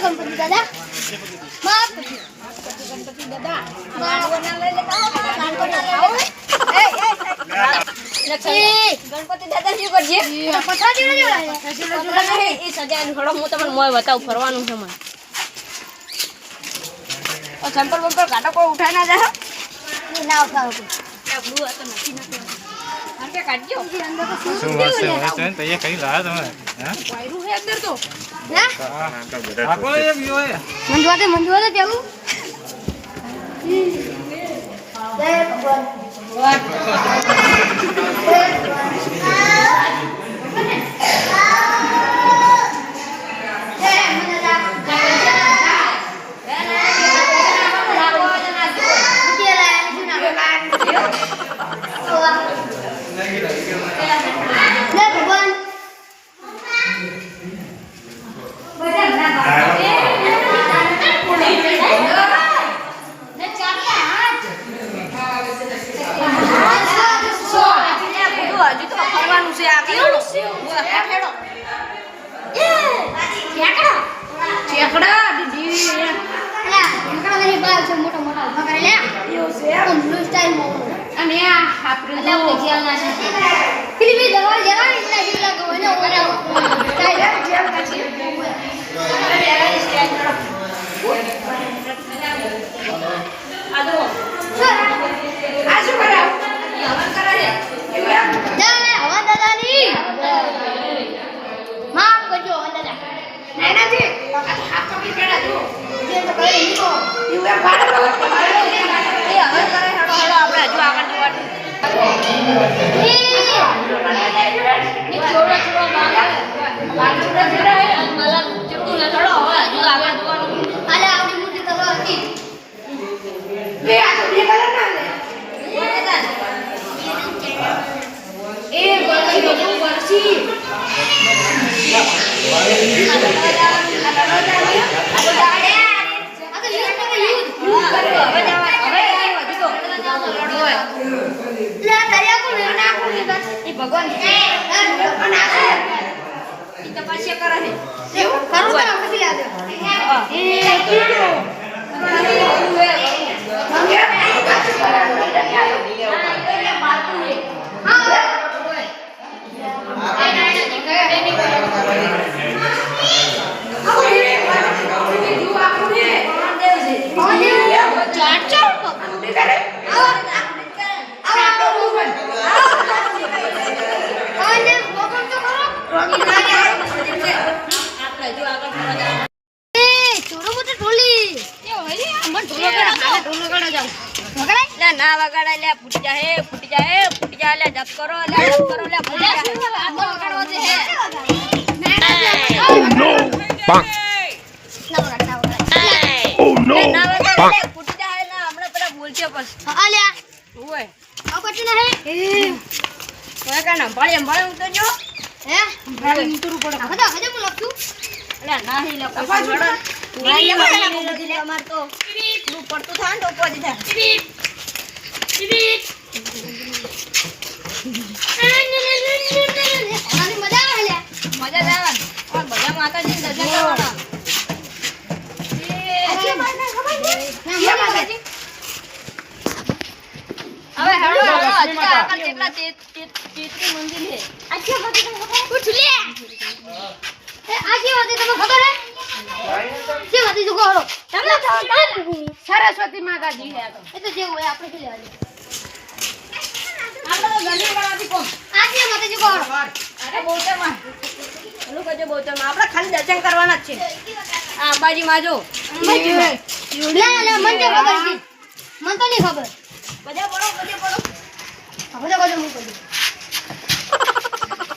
गणपति दादा गणपति दादा गणपति दादा શું કરજે પથારી ન જોડાય એ સજાનું થોડો હું તમને મોય બતાવું ફરવાનું છે મને ઓ સેમ્પલ બંપર કાટો કોઈ ઉઠાઈ ના જા ના ઉઠાવો આ બ્લુ આ તો નથી નાખ્યો મારે કે કાઢજો અંદર તો શું છે તો એ કઈ લાયા તમે હે વાયરું છે અંદર તો હે આ કોઈ એક યો હે મંજવાતે પેલું જય ભગવાન ના વગાડા લે ફૂટી જાય લે જપ કરો લે ફૂટી જાય વગાડવો છે Oh no! Bang! Oh no! Bang! ફૂટી જાય ના હમણાં પેલા બોલશે બસ આલ્યા ઓય આ કટી ના હે ઓય કાના ભાળે ઉતરજો હે ભાળે ઉતરવું પડે હદા હજે હું લખું એટલે ના હી લખો ભાઈ અમાર તો નું પડતું થાય ને તો પોજી થાય મજા આવે બધા માતાજી દર્શન કરવાના હવે હેડો આગળ કેટલા તેત્રી મંદિર છે આખી વાત તમને ખબર પૂછ લે એ આખી વાત તમને ખબર હે કે વાત જો કહો તમને સરસ્વતી માતાજી હે તો એ તો જે હોય આપણે કે લેવાની આપણે તો ગલી વાળાથી કોમ આખી માતાજી કહો અરે બોતરમાં ઓલું કજો બોતરમાં આપણે ખાલી દર્શન કરવાના જ છે આ બાજીમાં જો લે મન તો ખબર છે મન તો નહીં ખબર બધા બોલો બધા હું કહું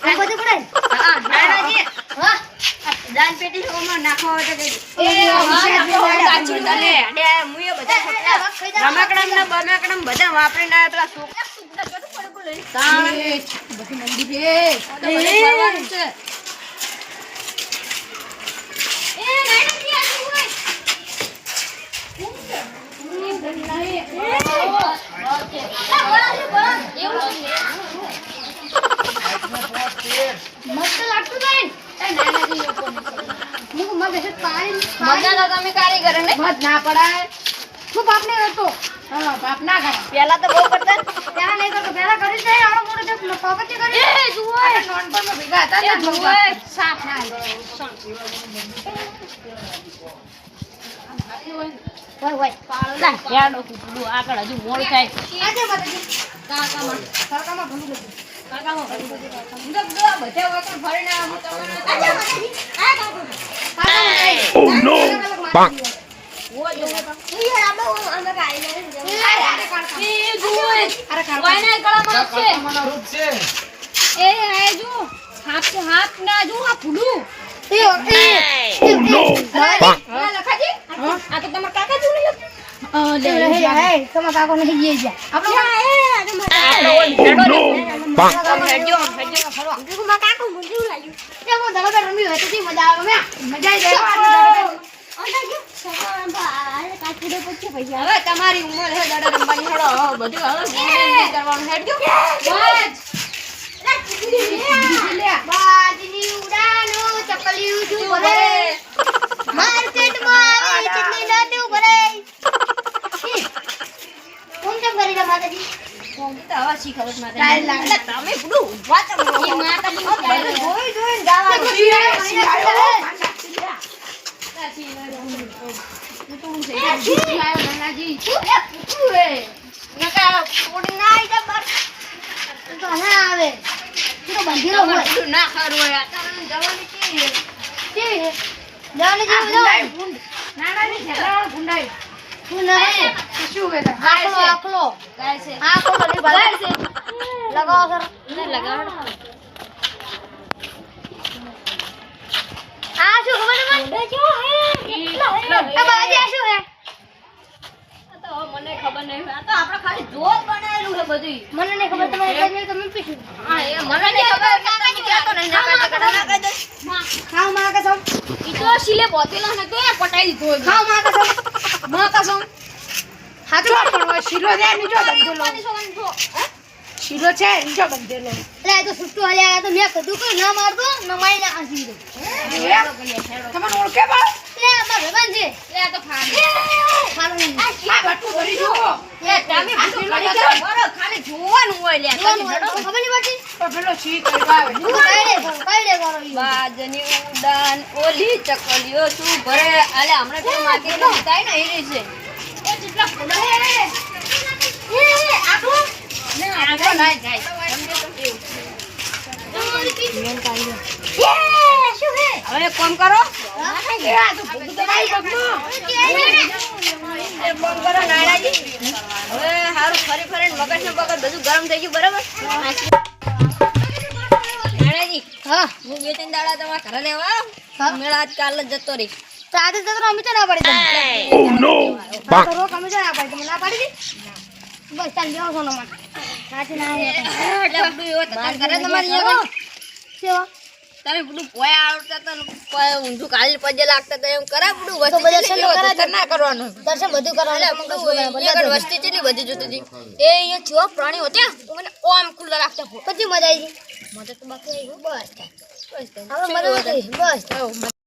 આ બધું પડાય હા નાનાજી હા દાન પેટી ઓમાં નાખવા હોય તો કઈ એ કાચી તને અડે મુએ બધા રમકડમ ના બમકડમ બધા વાપરીને આયા પેલા છોકરા બધી મંદી છે તો બધે ફરવાનું છે મસ્ત લાગતું બેન હું માં બેસે પાણી મજાના તમે કારીગર ને મત ના પડાય હું બાપ ને કરતો હા બાપ ના કરે પેલા તો બહુ કરતા પેલા નહીં કરતો પેલા કરી દે આનો મોટો જે પગતી કરી એ જુઓ નોનપણ માં ભેગા હતા ને જુઓ સાફ ના ઓય લા યાડો કુટલું આગળ હજુ મોડ થાય આજે માતાજી કાકામાં ઘણું બધું કાકામાં બધે વખત ફરીને આવું તમારે આજે માતાજી આ કાકો Oh no! Bonk. ઓ જો અમે કાઈ એ જુઓ વાયના ગળામાં છે તમારા રૂપ છે એ આ જો હાથ ના જો આ ફૂલું Oh no! Bonk. હા લખાજી આ તો તમારા કાકા જોડે તમારા કાકો નહીં ગઈ જા Oh no! Bonk. હેડજો ફરવા કાકો મને લાગ્યું એ હું દડો રમી હોય તો મજા આવે મજા આવી હવે તમારી ઉંમર હે દાડા રમવાની હેડો હવે બધું હવે ભૂલી કરવાનું હેડજો બાજની ઉડાનો ચકલિયું છું ભરે માર્કેટમાં આવી ચટણી લાડુ ભરે કોણ કેમ કરી રહ્યા માતાજી તો હવે શી ખબર મારે ટાઈલ લાગે. તમે બધું ઉભા ચમ રહો એ માતાજી જોઈ જોઈને ગાવાનું નકા કોડી ના આઈ જા બસ તો ના આવે તો બંધેલો હોય બધું ના ખારું હોય આ તમને જવાની કેવી કેવી છે જાને જેવું જાવ ગુંડાઈ હું ના શું કહેતા આખલો આખલો ગાય છે આખલો નહીં ભાઈ છે લગાવો સર ને લગાડ આ શું ખબર તમને જો હે આ બાજી આ શું હે તો મને ખબર નહીં આ તો આપણે ખાલી જોત બનાવેલું છે બધું મને નહીં ખબર તમે પીશું હા એ મને નહીં ખબર કાકા ની કહેતો નહીં ના કાકા દે ખાવ માં કસમ ઈ તો સિલે બોતેલા ને તો પટાઈ દીધો ખાવ માં કસમ હાચો પણ શીરો દે નીચો બંધેલો શીરો છે નીચો બંધેલો એટલે આ તો સુટ્ટો હાલ્યા તો મેં કીધું કે ના મારતો ન મારી ના આસી દે તમને ઓળખે બા લે અમાર ભગવાન છે લે આ તો ખાલી ખાલો નહીં આ બટુ ભરી જો એ તમે બધું કરી દો બરો ખાલી જોવાનું હોય લે ખબર નહીં પડતી તો પેલો છી કરવા આવે હું કાઈ કરો ઈ બાજની ઉડાન ઓલી ચકલીઓ તું ભરે આલે હમણાં તો માટી નો થાય ને એરી છે એ જેટલા ફૂલા એ આટલું ને આગળ ના જાય સમજે તો કેવું એ શું હે હવે એક કામ કરો એ આ તો ભૂખ તો ભાઈ એક કામ કરો નાણાજી હવે હારું ફરી ફરીને મગજ ને બગજ બધું ગરમ થઈ ગયું બરાબર નાણાજી હા હું બે ત્રણ દાડા તમારા ઘરે લેવા મેળા આજ કાલ જ જતો રહી તો આજે તો અમે તો ના પડી તમને Oh no! Bonk. તો રોક અમે તો ના પડી તમને ના પાડી દી બસ ચાલ જાઓ સોનો માં સાચી ના એટલે બધું એવું તમારા ઘરે તમારી અહીંયા સેવા તમે બધું પોયા આવતા હતા ને પોયા ઊંધું કાલી પજે લાગતા હતા એમ કરા બધું તો બધા વસ્તી દર્શન કરા ના કરવાનું દર્શન બધું કરવાનું એટલે બધું અહીંયા વસ્તી કેટલી બધી જોતી હતી એ અહીંયા જેવા પ્રાણીઓ હતા મને ઓમ ખુલ્લા રાખતા પછી મજા આવી મજા તો બાકી આવી બસ હવે મજા આવી બસ